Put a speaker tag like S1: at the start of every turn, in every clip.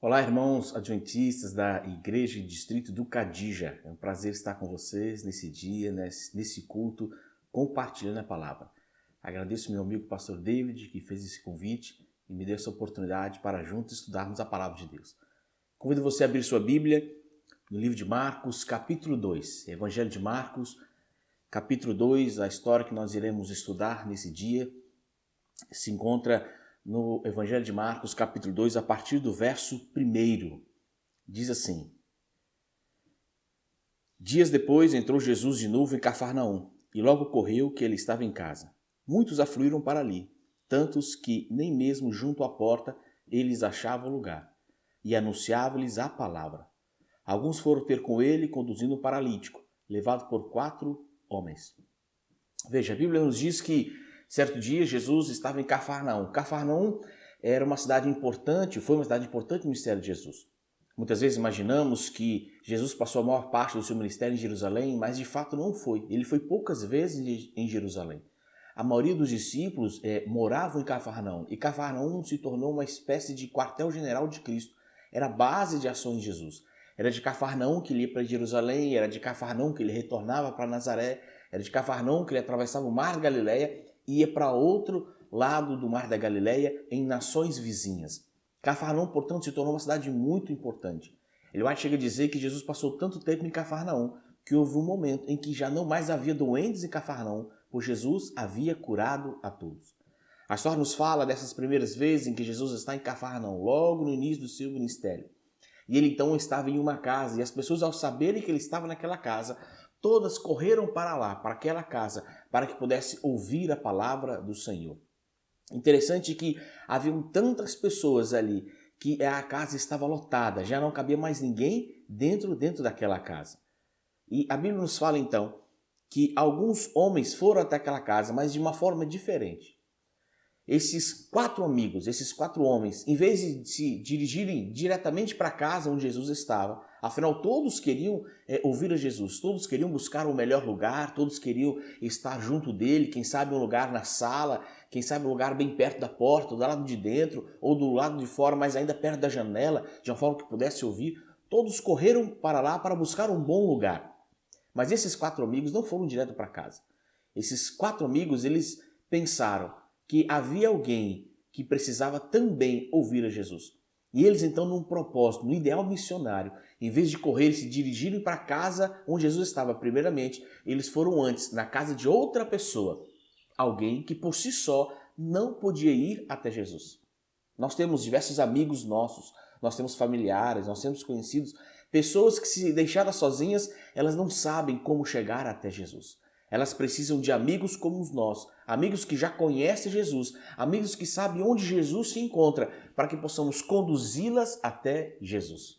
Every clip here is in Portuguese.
S1: Olá, irmãos adventistas da Igreja e Distrito do Cadija. É um prazer estar com vocês nesse dia, nesse culto, compartilhando a palavra. Agradeço meu amigo pastor David, que fez esse convite e me deu essa oportunidade para juntos estudarmos a palavra de Deus. Convido você a abrir sua Bíblia no livro de Marcos, capítulo 2. Evangelho de Marcos, capítulo 2, a história que nós iremos estudar nesse dia se encontra no Evangelho de Marcos, capítulo 2, a partir do verso 1. Diz assim: Dias depois entrou Jesus de novo em Cafarnaum, e logo ocorreu que ele estava em casa. Muitos afluíram para ali, tantos que nem mesmo junto à porta eles achavam lugar, e anunciava-lhes a palavra. Alguns foram ter com ele, conduzindo um paralítico, levado por 4 homens. Veja, a Bíblia nos diz que certo dia Jesus estava em Cafarnaum. Cafarnaum era uma cidade importante, foi uma cidade importante no ministério de Jesus. Muitas vezes imaginamos que Jesus passou a maior parte do seu ministério em Jerusalém, mas de fato não foi. Ele foi poucas vezes em Jerusalém. A maioria dos discípulos moravam em Cafarnaum, e Cafarnaum se tornou uma espécie de quartel-general de Cristo. Era a base de ações de Jesus. Era de Cafarnaum que ele ia para Jerusalém, era de Cafarnaum que ele retornava para Nazaré, era de Cafarnaum que ele atravessava o Mar da Galileia e ia para outro lado do Mar da Galileia, em nações vizinhas. Cafarnaum, portanto, se tornou uma cidade muito importante. Ele vai chegar a dizer que Jesus passou tanto tempo em Cafarnaum que houve um momento em que já não mais havia doentes em Cafarnaum, pois Jesus havia curado a todos. A história nos fala dessas primeiras vezes em que Jesus está em Cafarnaum, logo no início do seu ministério. E ele então estava em uma casa, e as pessoas, ao saberem que ele estava naquela casa, todas correram para lá, para aquela casa, para que pudesse ouvir a palavra do Senhor. Interessante que haviam tantas pessoas ali que a casa estava lotada, já não cabia mais ninguém dentro daquela casa. E a Bíblia nos fala então que alguns homens foram até aquela casa, mas de uma forma diferente. Esses 4 amigos, esses 4 homens, em vez de se dirigirem diretamente para a casa onde Jesus estava, afinal todos queriam ouvir a Jesus, todos queriam buscar o melhor lugar, todos queriam estar junto dele, quem sabe um lugar na sala, quem sabe um lugar bem perto da porta, do lado de dentro ou do lado de fora, mas ainda perto da janela, de uma forma que pudesse ouvir. Todos correram para lá para buscar um bom lugar. Mas esses 4 amigos não foram direto para casa. Esses 4 amigos, eles pensaram que havia alguém que precisava também ouvir a Jesus. E eles então, num propósito, no ideal missionário, em vez de correr e se dirigirem para a casa onde Jesus estava primeiramente, eles foram antes na casa de outra pessoa, alguém que por si só não podia ir até Jesus. Nós temos diversos amigos nossos, nós temos familiares, nós temos conhecidos, pessoas que, se deixadas sozinhas, elas não sabem como chegar até Jesus. Elas precisam de amigos como nós, amigos que já conhecem Jesus, amigos que sabem onde Jesus se encontra, para que possamos conduzi-las até Jesus.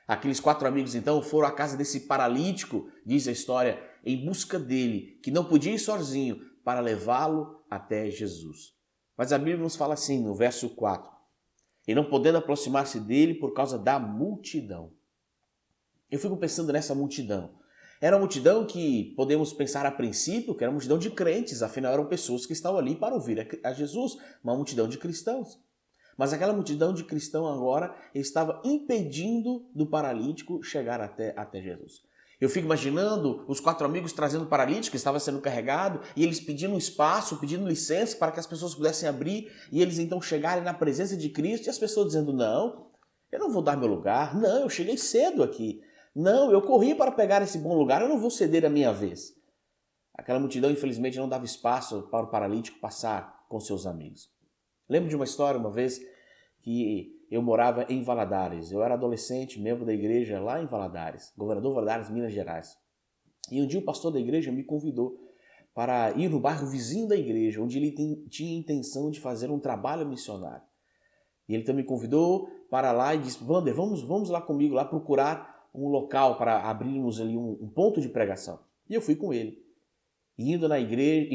S1: Aqueles 4 amigos então foram à casa desse paralítico, diz a história, em busca dele, que não podia ir sozinho, para levá-lo até Jesus. Mas a Bíblia nos fala assim, no verso 4, e não podendo aproximar-se dele por causa da multidão. Eu fico pensando nessa multidão. Era uma multidão que podemos pensar a princípio que era uma multidão de crentes, afinal eram pessoas que estavam ali para ouvir a Jesus, uma multidão de cristãos. Mas aquela multidão de cristãos agora estava impedindo do paralítico chegar até Jesus. Eu fico imaginando os 4 amigos trazendo o paralítico que estava sendo carregado e eles pedindo espaço, pedindo licença para que as pessoas pudessem abrir e eles então chegarem na presença de Cristo e as pessoas dizendo: não, eu não vou dar meu lugar, não, eu cheguei cedo aqui. Não, eu corri para pegar esse bom lugar, eu não vou ceder a minha vez. Aquela multidão, infelizmente, não dava espaço para o paralítico passar com seus amigos. Lembro de uma história, uma vez, que eu morava em Valadares. Eu era adolescente, membro da igreja lá em Valadares, governador Valadares, Minas Gerais. E um dia o pastor da igreja me convidou para ir no bairro vizinho da igreja, onde ele tinha intenção de fazer um trabalho missionário. E ele então me convidou para lá e disse: Wander, vamos lá comigo, lá procurar um local para abrirmos ali um ponto de pregação. E eu fui com ele. Indo na igreja,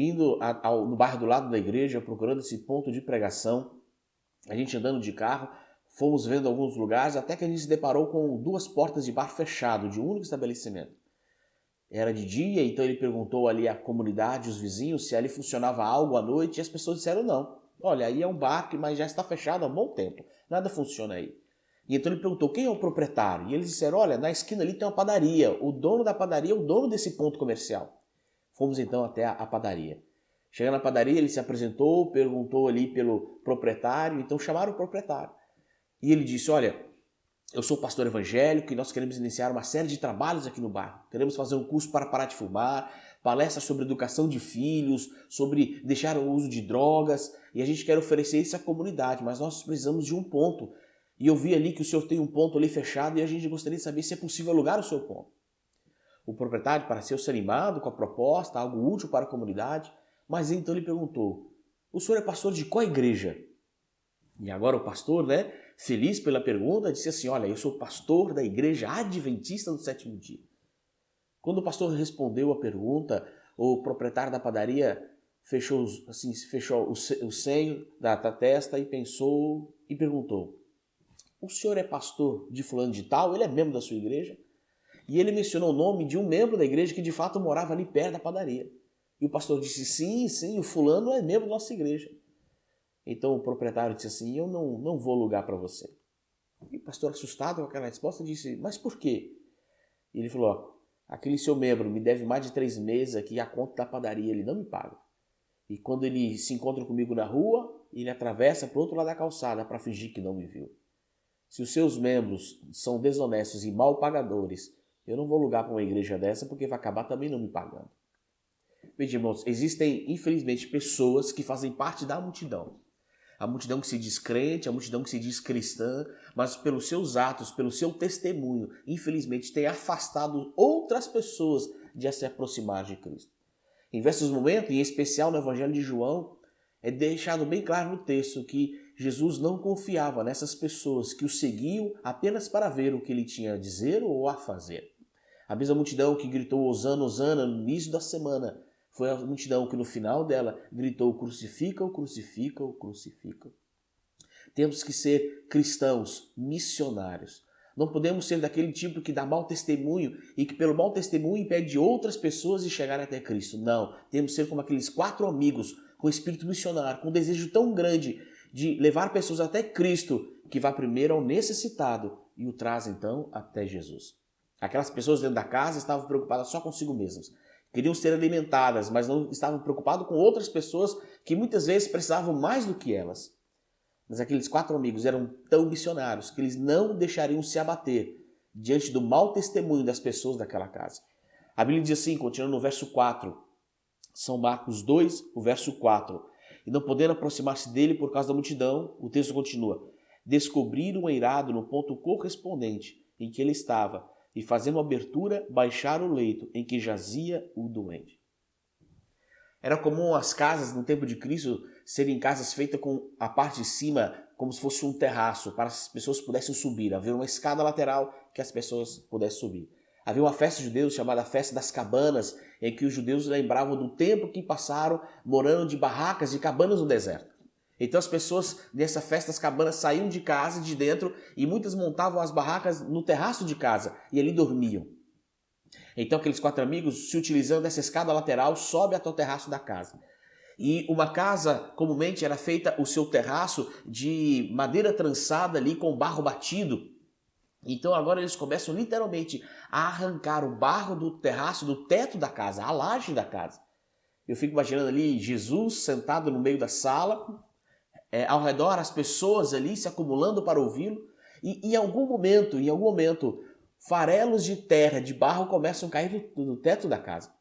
S1: no bairro do lado da igreja, procurando esse ponto de pregação, a gente andando de carro, fomos vendo alguns lugares, até que a gente se deparou com 2 portas de bar fechado, de um único estabelecimento. Era de dia, então ele perguntou ali à comunidade, os vizinhos, se ali funcionava algo à noite, e as pessoas disseram não. Olha, aí é um bar, mas já está fechado há um bom tempo, nada funciona aí. E então ele perguntou, quem é o proprietário? E eles disseram, olha, na esquina ali tem uma padaria, o dono da padaria é o dono desse ponto comercial. Fomos então até a padaria. Chegando na padaria, ele se apresentou, perguntou ali pelo proprietário, então chamaram o proprietário. E ele disse, olha, eu sou pastor evangélico e nós queremos iniciar uma série de trabalhos aqui no bairro. Queremos fazer um curso para parar de fumar, palestras sobre educação de filhos, sobre deixar o uso de drogas, e a gente quer oferecer isso à comunidade, mas nós precisamos de um ponto. E eu vi ali que o senhor tem um ponto ali fechado e a gente gostaria de saber se é possível alugar o seu ponto. O proprietário pareceu-se animado com a proposta, algo útil para a comunidade, mas então ele perguntou, o senhor é pastor de qual igreja? E agora o pastor, feliz pela pergunta, disse assim, olha, eu sou pastor da igreja adventista do sétimo dia. Quando o pastor respondeu a pergunta, o proprietário da padaria fechou o senho da testa e pensou e perguntou, o senhor é pastor de fulano de tal? Ele é membro da sua igreja? E ele mencionou o nome de um membro da igreja que de fato morava ali perto da padaria. E o pastor disse, sim, o fulano é membro da nossa igreja. Então o proprietário disse assim, eu não vou alugar para você. E o pastor, assustado com aquela resposta, disse, mas por quê? E ele falou, aquele seu membro me deve mais de 3 meses aqui a conta da padaria, ele não me paga. E quando ele se encontra comigo na rua, ele atravessa para o outro lado da calçada para fingir que não me viu. Se os seus membros são desonestos e mal pagadores, eu não vou alugar para uma igreja dessa porque vai acabar também não me pagando. Veja, irmãos, existem, infelizmente, pessoas que fazem parte da multidão. A multidão que se diz crente, a multidão que se diz cristã, mas pelos seus atos, pelo seu testemunho, infelizmente, tem afastado outras pessoas de se aproximar de Cristo. Em diversos momentos, em especial no Evangelho de João, é deixado bem claro no texto que Jesus não confiava nessas pessoas que o seguiam apenas para ver o que ele tinha a dizer ou a fazer. A mesma multidão que gritou Hosana, Hosana no início da semana foi a multidão que no final dela gritou crucifica-o, crucifica-o, crucifica-o. Temos que ser cristãos missionários. Não podemos ser daquele tipo que dá mau testemunho e que pelo mau testemunho impede outras pessoas de chegarem até Cristo. Não, temos que ser como aqueles 4 amigos com espírito missionário, com um desejo tão grande de levar pessoas até Cristo, que vai primeiro ao necessitado e o traz então até Jesus. Aquelas pessoas dentro da casa estavam preocupadas só consigo mesmas. Queriam ser alimentadas, mas não estavam preocupados com outras pessoas que muitas vezes precisavam mais do que elas. Mas aqueles 4 amigos eram tão missionários que eles não deixariam se abater diante do mau testemunho das pessoas daquela casa. A Bíblia diz assim, continuando no verso 4, São Marcos 2, o verso 4. E não podendo aproximar-se dele por causa da multidão, o texto continua, descobriram o eirado no ponto correspondente em que ele estava, e fazendo abertura, baixaram o leito em que jazia o doente. Era comum as casas no tempo de Cristo serem casas feitas com a parte de cima como se fosse um terraço para que as pessoas pudessem subir. Havia uma escada lateral que as pessoas pudessem subir. Havia uma festa de judeus chamada Festa das Cabanas, em que os judeus lembravam do tempo que passaram morando de barracas, de cabanas no deserto. Então as pessoas nessa festa das cabanas saíam de casa, de dentro, e muitas montavam as barracas no terraço de casa e ali dormiam. Então aqueles 4 amigos, se utilizando dessa escada lateral, sobem até o terraço da casa. E uma casa, comumente, era feita o seu terraço de madeira trançada ali com barro batido. Então agora eles começam literalmente a arrancar o barro do terraço, do teto da casa, a laje da casa. Eu fico imaginando ali Jesus sentado no meio da sala, ao redor as pessoas ali se acumulando para ouvi-lo, e em algum momento, farelos de terra, de barro começam a cair do teto da casa.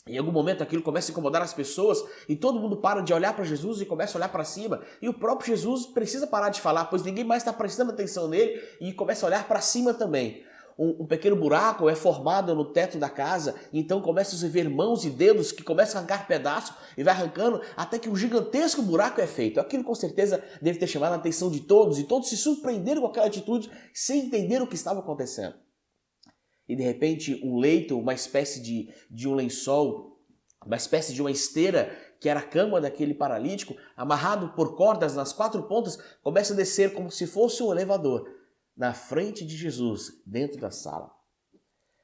S1: Em algum momento aquilo começa a incomodar as pessoas e todo mundo para de olhar para Jesus e começa a olhar para cima. E o próprio Jesus precisa parar de falar, pois ninguém mais está prestando atenção nele e começa a olhar para cima também. Um pequeno buraco é formado no teto da casa, então começa a se ver mãos e dedos que começam a arrancar pedaços e vai arrancando até que um gigantesco buraco é feito. Aquilo com certeza deve ter chamado a atenção de todos e todos se surpreenderam com aquela atitude sem entender o que estava acontecendo. E de repente um leito, uma espécie de um lençol, uma espécie de uma esteira, que era a cama daquele paralítico, amarrado por cordas nas 4 pontas, começa a descer como se fosse um elevador, na frente de Jesus, dentro da sala.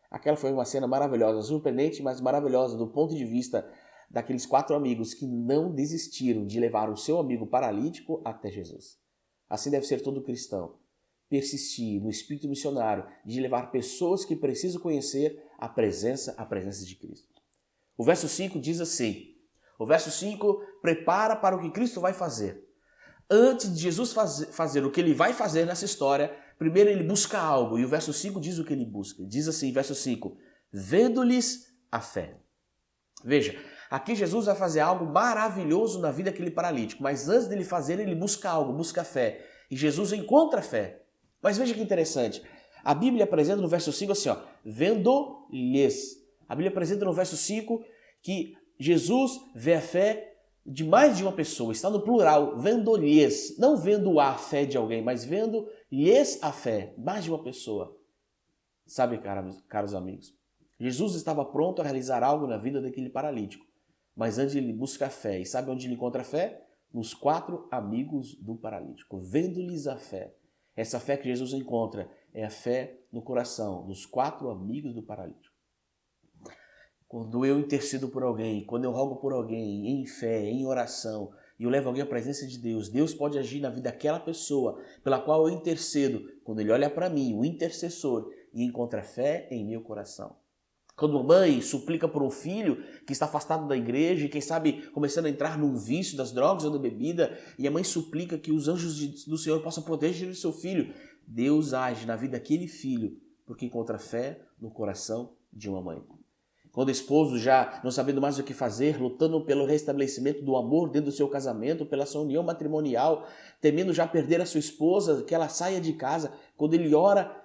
S1: Aquela foi uma cena maravilhosa, surpreendente, mas maravilhosa do ponto de vista daqueles 4 amigos que não desistiram de levar o seu amigo paralítico até Jesus. Assim deve ser todo cristão. persistir no espírito missionário de levar pessoas que precisam conhecer a presença de Cristo. O verso 5 diz assim, o verso 5 prepara para o que Cristo vai fazer. Antes de Jesus fazer o que ele vai fazer nessa história, primeiro ele busca algo, e o verso 5 diz o que ele busca. Diz assim, verso 5, vendo-lhes a fé. Veja, aqui Jesus vai fazer algo maravilhoso na vida daquele paralítico, mas antes dele fazer, ele busca algo, busca fé. E Jesus encontra fé. Mas veja que interessante, a Bíblia apresenta no verso 5 assim, vendo-lhes. A Bíblia apresenta no verso 5 que Jesus vê a fé de mais de uma pessoa, está no plural, vendo-lhes, não vendo a fé de alguém, mas vendo-lhes a fé, mais de uma pessoa. Sabe, caros amigos, Jesus estava pronto a realizar algo na vida daquele paralítico, mas antes ele busca a fé, e sabe onde ele encontra a fé? Nos 4 amigos do paralítico, vendo-lhes a fé. Essa fé que Jesus encontra é a fé no coração dos 4 amigos do paralítico. Quando eu intercedo por alguém, quando eu rogo por alguém em fé, em oração, e eu levo alguém à presença de Deus, Deus pode agir na vida daquela pessoa pela qual eu intercedo, quando ele olha para mim, o intercessor, e encontra fé em meu coração. Quando uma mãe suplica por um filho que está afastado da igreja e quem sabe começando a entrar num vício das drogas ou da bebida, e a mãe suplica que os anjos do Senhor possam proteger o seu filho, Deus age na vida daquele filho porque encontra fé no coração de uma mãe. Quando o esposo, já não sabendo mais o que fazer, lutando pelo restabelecimento do amor dentro do seu casamento, pela sua união matrimonial, temendo já perder a sua esposa, que ela saia de casa, quando ele ora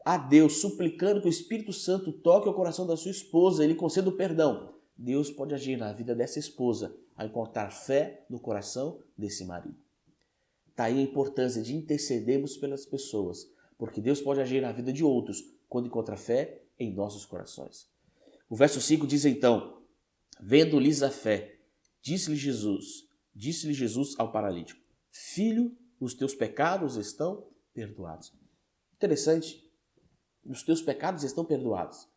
S1: a Deus, suplicando que o Espírito Santo toque o coração da sua esposa, ele conceda o perdão, Deus pode agir na vida dessa esposa, a encontrar fé no coração desse marido. Está aí a importância de intercedermos pelas pessoas, porque Deus pode agir na vida de outros quando encontra fé em nossos corações. O verso 5 diz então, vendo-lhes a fé, disse-lhe Jesus ao paralítico, filho, os teus pecados estão perdoados. Interessante, os teus pecados estão perdoados.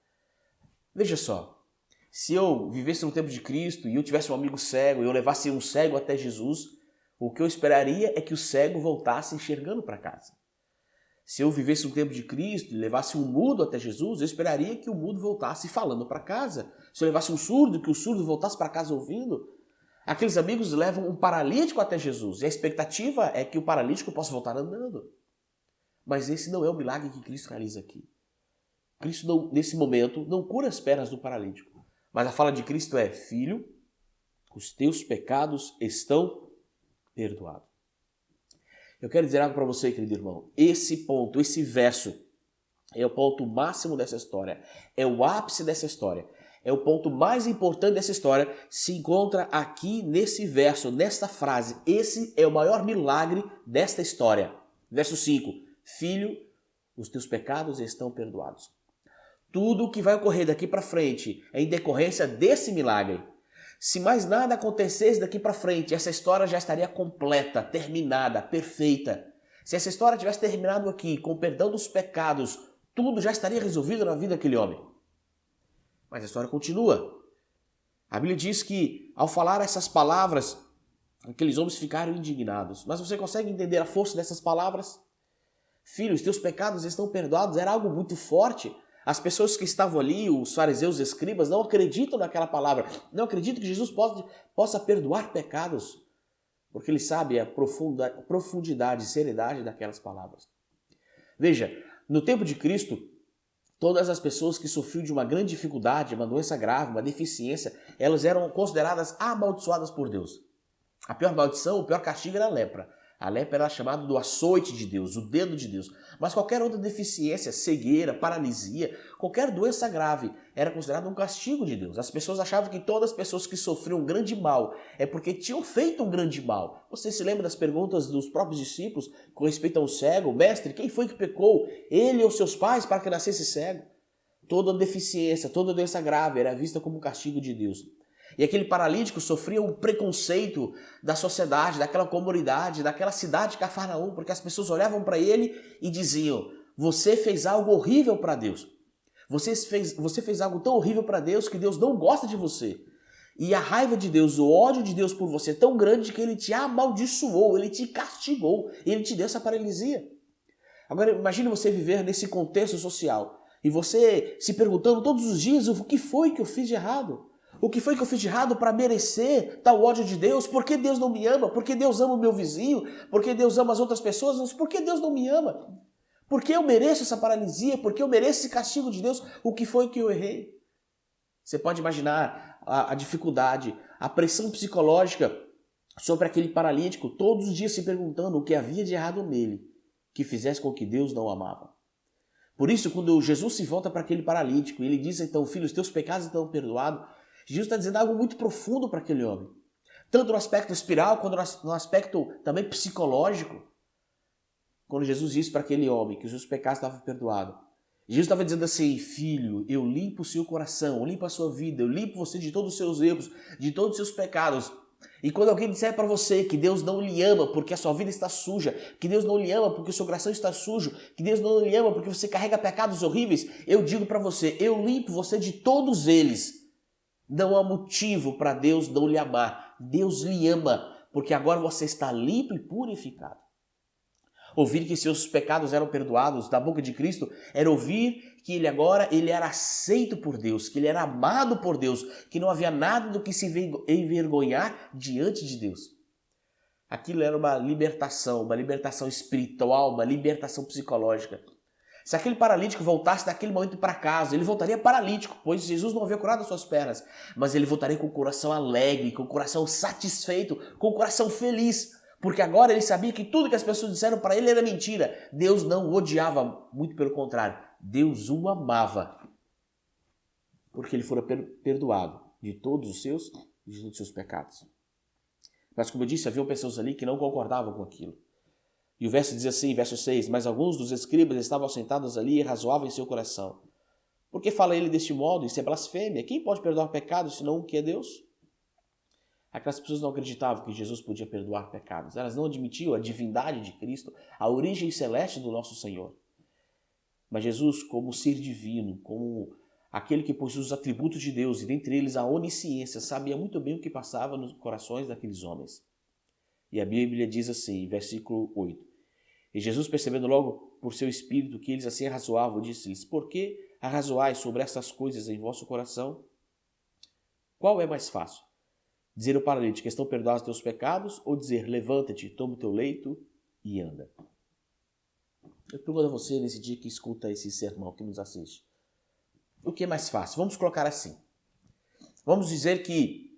S1: Veja só, se eu vivesse no tempo de Cristo e eu tivesse um amigo cego e eu levasse um cego até Jesus, o que eu esperaria é que o cego voltasse enxergando para casa. Se eu vivesse no tempo de Cristo e levasse um mudo até Jesus, eu esperaria que o mudo voltasse falando para casa. Se eu levasse um surdo, que o surdo voltasse para casa ouvindo. Aqueles amigos levam um paralítico até Jesus e a expectativa é que o paralítico possa voltar andando. Mas esse não é o milagre que Cristo realiza aqui. Cristo, não, nesse momento, não cura as pernas do paralítico. Mas a fala de Cristo é, filho, os teus pecados estão perdoados. Eu quero dizer algo para você, querido irmão. Esse ponto, esse verso, é o ponto máximo dessa história. É o ápice dessa história. É o ponto mais importante dessa história. Se encontra aqui nesse verso, nesta frase. Esse é o maior milagre desta história. Verso 5. Filho, os teus pecados estão perdoados. Tudo o que vai ocorrer daqui para frente é em decorrência desse milagre. Se mais nada acontecesse daqui para frente, essa história já estaria completa, terminada, perfeita. Se essa história tivesse terminado aqui, com o perdão dos pecados, tudo já estaria resolvido na vida daquele homem. Mas a história continua. A Bíblia diz que, ao falar essas palavras, aqueles homens ficaram indignados. Mas você consegue entender a força dessas palavras? Filho, os teus pecados estão perdoados. Era algo muito forte. As pessoas que estavam ali, os fariseus, os escribas, não acreditam naquela palavra. Não acreditam que Jesus possa perdoar pecados. Porque ele sabe a profundidade e seriedade daquelas palavras. Veja, no tempo de Cristo, todas as pessoas que sofriam de uma grande dificuldade, uma doença grave, uma deficiência, elas eram consideradas amaldiçoadas por Deus. A pior maldição, o pior castigo era a lepra. A lepra era chamada do açoite de Deus, o dedo de Deus. Mas qualquer outra deficiência, cegueira, paralisia, qualquer doença grave era considerada um castigo de Deus. As pessoas achavam que todas as pessoas que sofriam um grande mal é porque tinham feito um grande mal. Você se lembra das perguntas dos próprios discípulos com respeito ao cego? Mestre, quem foi que pecou? Ele ou seus pais para que nascesse cego? Toda deficiência, toda doença grave era vista como um castigo de Deus. E aquele paralítico sofria um preconceito da sociedade, daquela comunidade, daquela cidade de Cafarnaum, porque as pessoas olhavam para ele e diziam, você fez algo horrível para Deus. Você fez algo tão horrível para Deus que Deus não gosta de você. E a raiva de Deus, o ódio de Deus por você é tão grande que ele te amaldiçoou, ele te castigou, ele te deu essa paralisia. Agora imagine você viver nesse contexto social e você se perguntando todos os dias o que foi que eu fiz de errado? O que foi que eu fiz de errado para merecer tal ódio de Deus? Por que Deus não me ama? Por que Deus ama o meu vizinho? Por que Deus ama as outras pessoas? Mas por que Deus não me ama? Por que eu mereço essa paralisia? Por que eu mereço esse castigo de Deus? O que foi que eu errei? Você pode imaginar a dificuldade, a pressão psicológica sobre aquele paralítico, todos os dias se perguntando o que havia de errado nele, que fizesse com que Deus não o amava. Por isso, quando Jesus se volta para aquele paralítico, ele diz então, filho, os teus pecados estão perdoados, Jesus está dizendo algo muito profundo para aquele homem. Tanto no aspecto espiritual, quanto no aspecto também psicológico. Quando Jesus disse para aquele homem que os seus pecados estavam perdoados, Jesus estava dizendo assim, filho, eu limpo o seu coração, eu limpo a sua vida, eu limpo você de todos os seus erros, de todos os seus pecados. E quando alguém disser para você que Deus não lhe ama porque a sua vida está suja, que Deus não lhe ama porque o seu coração está sujo, que Deus não lhe ama porque você carrega pecados horríveis, eu digo para você, eu limpo você de todos eles. Não há motivo para Deus não lhe amar. Deus lhe ama, porque agora você está limpo e purificado. Ouvir que seus pecados eram perdoados da boca de Cristo era ouvir que ele era aceito por Deus, que ele era amado por Deus, que não havia nada do que se envergonhar diante de Deus. Aquilo era uma libertação espiritual, uma libertação psicológica. Se aquele paralítico voltasse daquele momento para casa, ele voltaria paralítico, pois Jesus não havia curado as suas pernas, mas ele voltaria com o coração alegre, com o coração satisfeito, com o coração feliz, porque agora ele sabia que tudo que as pessoas disseram para ele era mentira. Deus não o odiava, muito pelo contrário, Deus o amava, porque ele fora perdoado de todos os seus pecados. Mas como eu disse, havia pessoas ali que não concordavam com aquilo. E o verso diz assim, verso 6, mas alguns dos escribas estavam sentados ali e razoavam em seu coração. Por que fala ele deste modo? Isso é blasfêmia. Quem pode perdoar pecados senão o que é Deus? Aquelas pessoas não acreditavam que Jesus podia perdoar pecados. Elas não admitiam a divindade de Cristo, a origem celeste do nosso Senhor. Mas Jesus, como ser divino, como aquele que possui os atributos de Deus, e dentre eles a onisciência, sabia muito bem o que passava nos corações daqueles homens. E a Bíblia diz assim, versículo 8. E Jesus, percebendo logo por seu espírito que eles assim arrazoavam, disse-lhes, por que arrazoais sobre essas coisas em vosso coração? Qual é mais fácil? Dizer ao paralítico, estão perdoados os teus pecados, ou dizer, levanta-te, toma o teu leito e anda? Eu pergunto a você nesse dia que escuta esse sermão, que nos assiste. O que é mais fácil? Vamos colocar assim. Vamos dizer que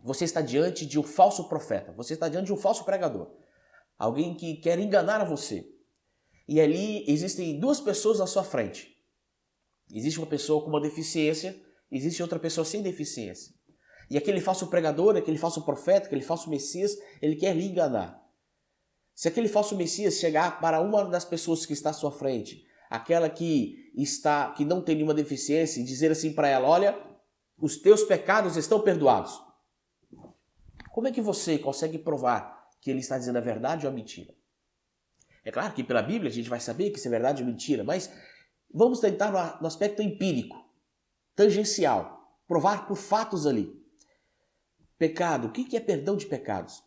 S1: você está diante de um falso profeta, você está diante de um falso pregador. Alguém que quer enganar a você. E ali existem duas pessoas à sua frente. Existe uma pessoa com uma deficiência, existe outra pessoa sem deficiência. E aquele falso pregador, aquele falso profeta, aquele falso Messias, ele quer lhe enganar. Se aquele falso Messias chegar para uma das pessoas que está à sua frente, aquela que não tem nenhuma deficiência, e dizer assim para ela, olha, os teus pecados estão perdoados. Como é que você consegue provar que ele está dizendo a verdade ou a mentira? É claro que pela Bíblia a gente vai saber que isso é verdade ou mentira, mas vamos tentar no aspecto empírico, tangencial, provar por fatos ali. Pecado, o que é perdão de pecados?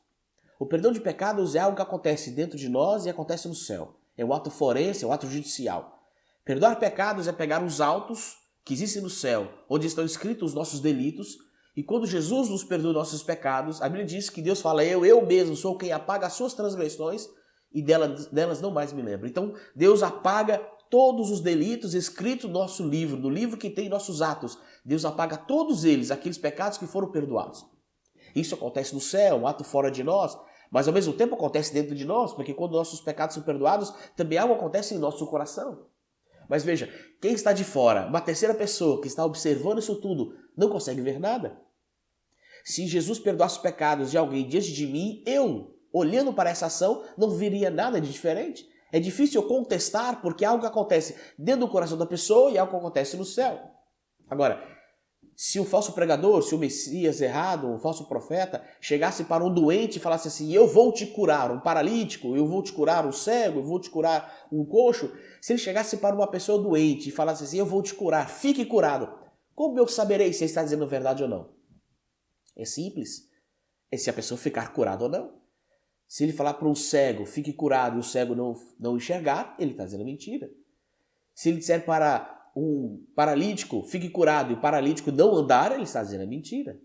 S1: O perdão de pecados é algo que acontece dentro de nós e acontece no céu. É um ato forense, é um ato judicial. Perdoar pecados é pegar os autos que existem no céu, onde estão escritos os nossos delitos, e quando Jesus nos perdoa nossos pecados, a Bíblia diz que Deus fala, eu mesmo sou quem apaga as suas transgressões e delas não mais me lembro. Então, Deus apaga todos os delitos escritos no nosso livro, no livro que tem nossos atos. Deus apaga todos eles, aqueles pecados que foram perdoados. Isso acontece no céu, um ato fora de nós, mas ao mesmo tempo acontece dentro de nós, porque quando nossos pecados são perdoados, também algo acontece em nosso coração. Mas veja, quem está de fora, uma terceira pessoa que está observando isso tudo, não consegue ver nada. Se Jesus perdoasse os pecados de alguém diante de mim, eu, olhando para essa ação, não veria nada de diferente. É difícil eu contestar porque é algo que acontece dentro do coração da pessoa e é algo que acontece no céu. Agora, se o falso pregador, se o Messias errado, o falso profeta, chegasse para um doente e falasse assim, eu vou te curar, um paralítico, eu vou te curar um cego, eu vou te curar um coxo, se ele chegasse para uma pessoa doente e falasse assim, eu vou te curar, fique curado, como eu saberei se ele está dizendo a verdade ou não? É simples. É se a pessoa ficar curada ou não. Se ele falar para um cego, fique curado, e o cego não enxergar, ele está dizendo mentira. Se ele disser para um paralítico, fique curado, e o paralítico não andar, ele está dizendo mentira.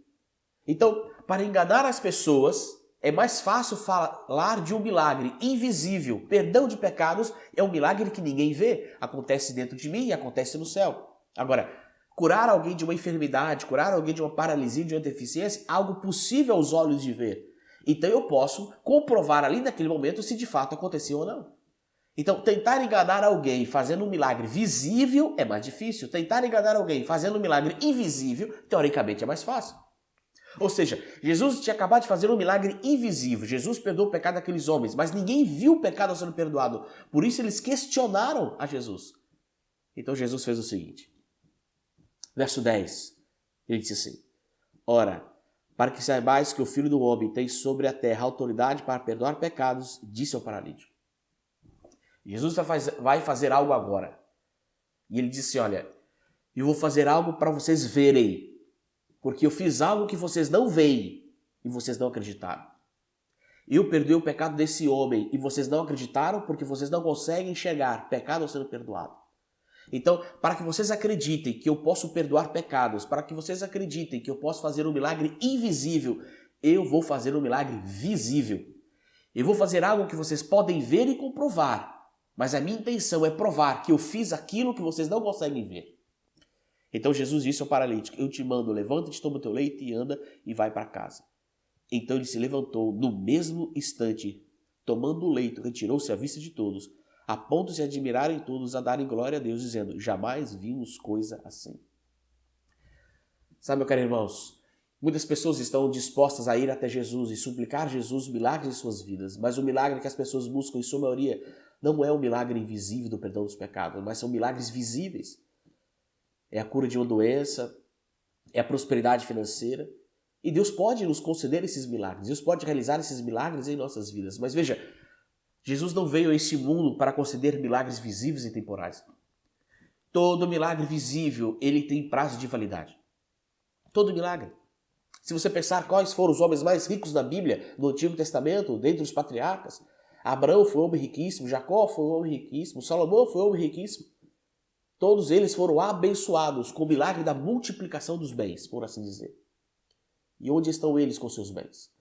S1: Então, para enganar as pessoas, é mais fácil falar de um milagre invisível. Perdão de pecados é um milagre que ninguém vê. Acontece dentro de mim e acontece no céu. Agora, curar alguém de uma enfermidade, curar alguém de uma paralisia, de uma deficiência, algo possível aos olhos de ver. Então eu posso comprovar ali naquele momento se de fato aconteceu ou não. Então, tentar enganar alguém fazendo um milagre visível é mais difícil. Tentar enganar alguém fazendo um milagre invisível, teoricamente, é mais fácil. Ou seja, Jesus tinha acabado de fazer um milagre invisível. Jesus perdoou o pecado daqueles homens, mas ninguém viu o pecado sendo perdoado. Por isso eles questionaram a Jesus. Então Jesus fez o seguinte. Verso 10, ele disse assim: Ora, para que saibais que o Filho do Homem tem sobre a terra autoridade para perdoar pecados, disse ao paralítico. Jesus vai fazer algo agora. E ele disse, olha, eu vou fazer algo para vocês verem, porque eu fiz algo que vocês não veem e vocês não acreditaram. Eu perdoei o pecado desse homem e vocês não acreditaram porque vocês não conseguem enxergar pecado sendo perdoado. Então, para que vocês acreditem que eu posso perdoar pecados, para que vocês acreditem que eu posso fazer um milagre invisível, eu vou fazer um milagre visível. Eu vou fazer algo que vocês podem ver e comprovar, mas a minha intenção é provar que eu fiz aquilo que vocês não conseguem ver. Então Jesus disse ao paralítico, eu te mando, levanta-te, toma o teu leito e anda e vai para casa. Então ele se levantou no mesmo instante, tomando o leito, retirou-se à vista de todos, a ponto de se admirarem todos, a darem glória a Deus, dizendo, jamais vimos coisa assim. Sabe, meu caro irmãos, muitas pessoas estão dispostas a ir até Jesus e suplicar a Jesus milagres em suas vidas, mas o milagre que as pessoas buscam, em sua maioria, não é um milagre invisível do perdão dos pecados, mas são milagres visíveis. É a cura de uma doença, é a prosperidade financeira, e Deus pode nos conceder esses milagres, Deus pode realizar esses milagres em nossas vidas, mas veja, Jesus não veio a este mundo para conceder milagres visíveis e temporais. Todo milagre visível, ele tem prazo de validade. Todo milagre. Se você pensar quais foram os homens mais ricos da Bíblia, no Antigo Testamento, dentre os patriarcas, Abraão foi um homem riquíssimo, Jacó foi um homem riquíssimo, Salomão foi um homem riquíssimo. Todos eles foram abençoados com o milagre da multiplicação dos bens, por assim dizer. E onde estão eles com seus bens?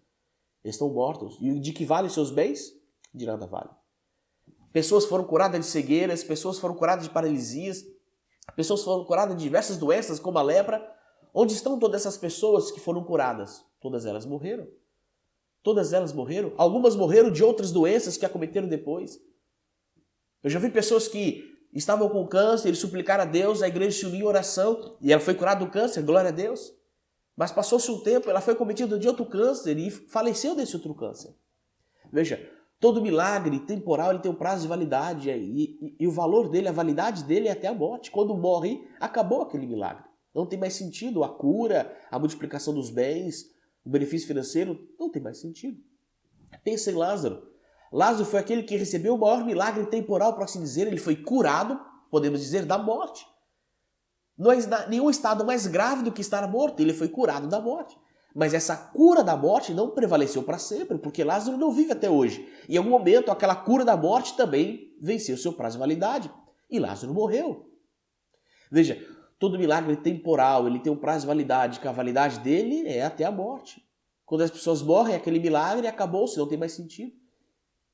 S1: Estão mortos. E de que valem seus bens? De nada vale. Pessoas foram curadas de cegueiras, pessoas foram curadas de paralisias, pessoas foram curadas de diversas doenças, como a lepra. Onde estão todas essas pessoas que foram curadas? Todas elas morreram. Todas elas morreram. Algumas morreram de outras doenças que acometeram depois. Eu já vi pessoas que estavam com câncer, eles suplicaram a Deus, a igreja se uniu em oração e ela foi curada do câncer, glória a Deus. Mas passou-se um tempo, ela foi cometida de outro câncer e faleceu desse outro câncer. Veja, todo milagre temporal ele tem um prazo de validade e o valor dele, a validade dele é até a morte. Quando morre, acabou aquele milagre. Não tem mais sentido a cura, a multiplicação dos bens, o benefício financeiro, não tem mais sentido. Pensa em Lázaro. Lázaro foi aquele que recebeu o maior milagre temporal, por assim dizer. Ele foi curado, podemos dizer, da morte. Não há nenhum estado mais grave do que estar morto. Ele foi curado da morte. Mas essa cura da morte não prevaleceu para sempre, porque Lázaro não vive até hoje. Em algum momento, aquela cura da morte também venceu seu prazo de validade. E Lázaro morreu. Veja, todo milagre temporal, ele tem um prazo de validade, que a validade dele é até a morte. Quando as pessoas morrem, aquele milagre acabou-se, não tem mais sentido.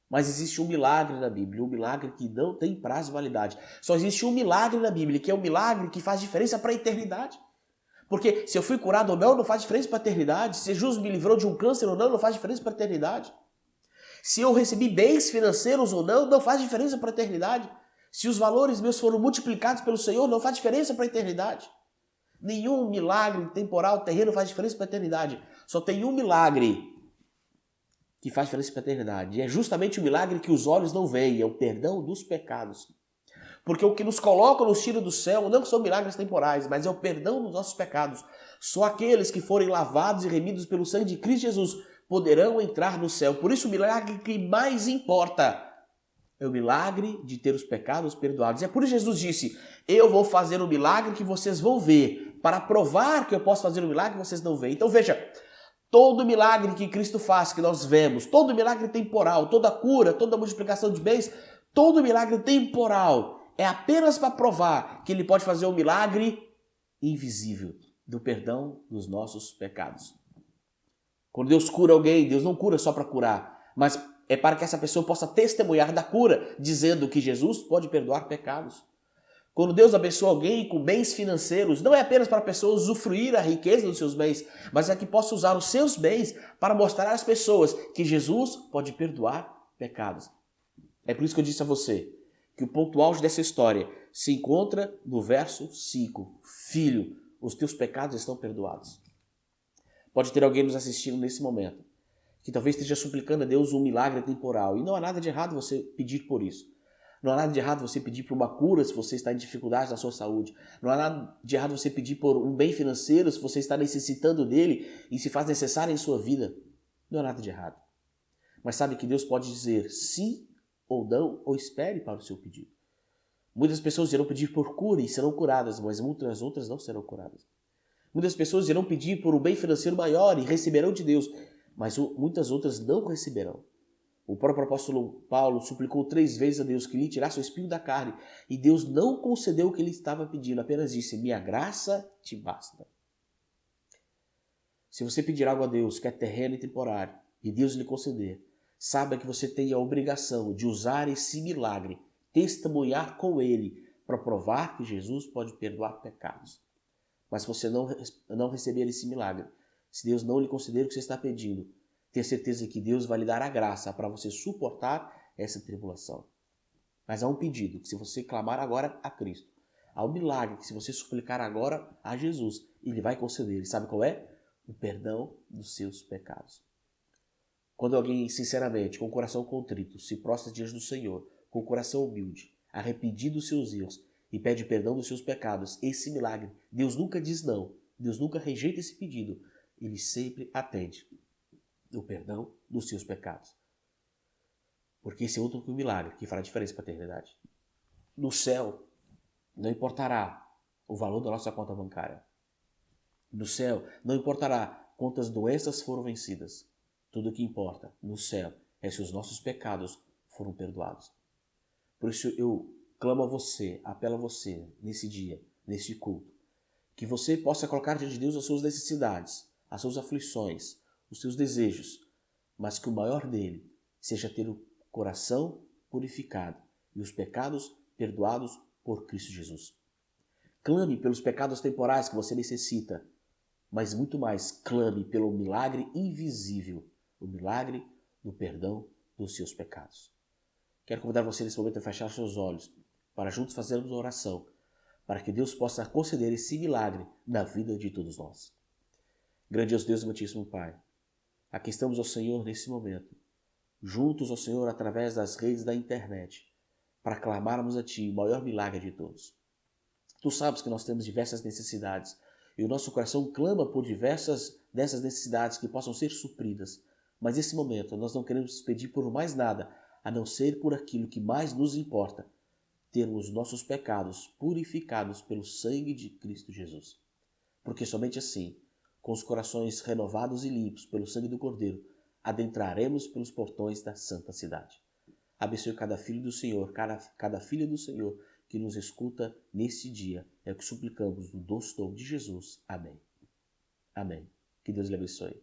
S1: Mas existe um milagre na Bíblia, um milagre que não tem prazo de validade. Só existe um milagre na Bíblia, que é um milagre que faz diferença para a eternidade. Porque se eu fui curado ou não, não faz diferença para a eternidade. Se Jesus me livrou de um câncer ou não, não faz diferença para a eternidade. Se eu recebi bens financeiros ou não, não faz diferença para a eternidade. Se os valores meus foram multiplicados pelo Senhor, não faz diferença para a eternidade. Nenhum milagre temporal, terreno faz diferença para a eternidade. Só tem um milagre que faz diferença para a eternidade. E é justamente o milagre que os olhos não veem, é o perdão dos pecados. Porque o que nos coloca, nos tira do céu, não são milagres temporais, mas é o perdão dos nossos pecados. Só aqueles que forem lavados e remidos pelo sangue de Cristo Jesus poderão entrar no céu. Por isso o milagre que mais importa é o milagre de ter os pecados perdoados. É por isso que Jesus disse, eu vou fazer um milagre que vocês vão ver, para provar que eu posso fazer um milagre que vocês não veem. Então veja, Todo milagre que Cristo faz, que nós vemos, todo milagre temporal, toda cura, toda multiplicação de bens, todo milagre temporal é apenas para provar que ele pode fazer um milagre invisível do perdão dos nossos pecados. Quando Deus cura alguém, Deus não cura só para curar, mas é para que essa pessoa possa testemunhar da cura, dizendo que Jesus pode perdoar pecados. Quando Deus abençoa alguém com bens financeiros, não é apenas para a pessoa usufruir a riqueza dos seus bens, mas é que possa usar os seus bens para mostrar às pessoas que Jesus pode perdoar pecados. É por isso que eu disse a você que o ponto auge dessa história se encontra no verso 5. Filho, os teus pecados estão perdoados. Pode ter alguém nos assistindo nesse momento que talvez esteja suplicando a Deus um milagre temporal. E não há nada de errado você pedir por isso. Não há nada de errado você pedir por uma cura se você está em dificuldade na sua saúde. Não há nada de errado você pedir por um bem financeiro se você está necessitando dele e se faz necessário em sua vida. Não há nada de errado. Mas sabe que Deus pode dizer sim ou não, ou espere para o seu pedido. Muitas pessoas irão pedir por cura e serão curadas, mas muitas outras não serão curadas. Muitas pessoas irão pedir por um bem financeiro maior e receberão de Deus, mas muitas outras não receberão. O próprio apóstolo Paulo suplicou 3 vezes a Deus que lhe tirasse o espinho da carne, e Deus não concedeu o que ele estava pedindo, apenas disse, minha graça te basta. Se você pedir algo a Deus que é terreno e temporário, e Deus lhe conceder, saiba que você tem a obrigação de usar esse milagre, testemunhar com ele, para provar que Jesus pode perdoar pecados. Mas se você não receber esse milagre, se Deus não lhe conceder o que você está pedindo, tenha certeza que Deus vai lhe dar a graça para você suportar essa tribulação. Mas há um pedido, que se você clamar agora a Cristo, há um milagre que se você suplicar agora a Jesus, Ele vai conceder. E sabe qual é? O perdão dos seus pecados. Quando alguém, sinceramente, com o coração contrito, se prostra diante do Senhor, com o coração humilde, arrependido dos seus erros e pede perdão dos seus pecados, esse milagre, Deus nunca diz não, Deus nunca rejeita esse pedido, Ele sempre atende o perdão dos seus pecados. Porque esse é outro milagre que fará diferença para a eternidade. No céu, não importará o valor da nossa conta bancária. No céu, não importará quantas doenças foram vencidas. Tudo o que importa no céu é se os nossos pecados foram perdoados. Por isso eu clamo a você, apelo a você, nesse dia, neste culto, que você possa colocar diante de Deus as suas necessidades, as suas aflições, os seus desejos, mas que o maior dele seja ter o coração purificado e os pecados perdoados por Cristo Jesus. Clame pelos pecados temporais que você necessita, mas muito mais, clame pelo milagre invisível, o milagre do perdão dos seus pecados. Quero convidar você nesse momento a fechar seus olhos para juntos fazermos uma oração, para que Deus possa conceder esse milagre na vida de todos nós. Grandioso Deus e amantíssimo Pai, aqui estamos, ó Senhor, nesse momento, juntos, ó Senhor, através das redes da internet, para clamarmos a Ti o maior milagre de todos. Tu sabes que nós temos diversas necessidades e o nosso coração clama por diversas dessas necessidades que possam ser supridas. Mas nesse momento nós não queremos pedir por mais nada, a não ser por aquilo que mais nos importa, termos nossos pecados purificados pelo sangue de Cristo Jesus. Porque somente assim, com os corações renovados e limpos pelo sangue do Cordeiro, adentraremos pelos portões da santa cidade. Abençoe cada filho do Senhor, cada filha do Senhor que nos escuta neste dia. É o que suplicamos no doce nome de Jesus. Amém. Amém. Que Deus lhe abençoe.